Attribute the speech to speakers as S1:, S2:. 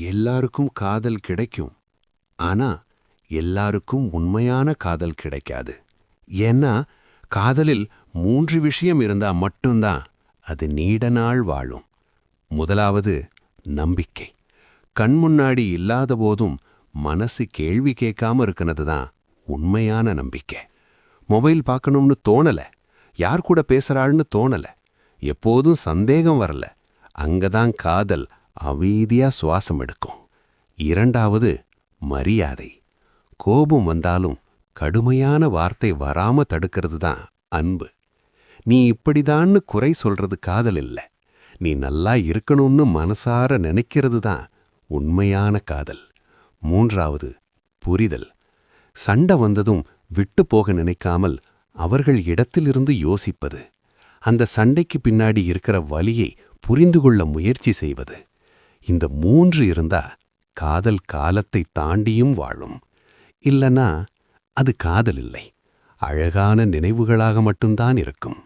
S1: எல்லாருக்கும் காதல் கிடைக்கும். ஆனா எல்லாருக்கும் உண்மையான காதல் கிடைக்காது. ஏன்னா காதலில் 3 விஷயம் இருந்தா மட்டும்தான் அது நீண்ட நாள் வாழும். முதலாவது நம்பிக்கை. கண் முன்னாடி இல்லாத போதும் மனசு கேள்வி கேட்காம இருக்கிறது தான் உண்மையான நம்பிக்கை. மொபைல் பார்க்கணும்னு தோணல, யார் கூட பேசுறாள்னு தோணல, எப்போதும் சந்தேகம் வரல, அங்கதான் காதல் அமைதியா சுவாசம் எடுக்கும். இரண்டாவது மரியாதை. கோபம் வந்தாலும் கடுமையான வார்த்தை வராம தடுக்கிறது தான் அன்பு. நீ இப்படிதான்னு குறை சொல்றது காதல் இல்ல, நீ நல்லா இருக்கணும்னு மனசார நினைக்கிறது தான் உண்மையான காதல். மூன்றாவது புரிதல். சண்டை வந்ததும் விட்டு போக நினைக்காமல் அவர்கள் இடத்திலிருந்து யோசிப்பது, அந்த சண்டைக்கு பின்னாடி இருக்கிற வலியை புரிந்து கொள்ள முயற்சி செய்வது. இந்த 3 இருந்தா காதல் காலத்தை தாண்டியும் வாழும். இல்லனா அது காதல் இல்லை, அழகான நினைவுகளாக மட்டும்தான் இருக்கும்.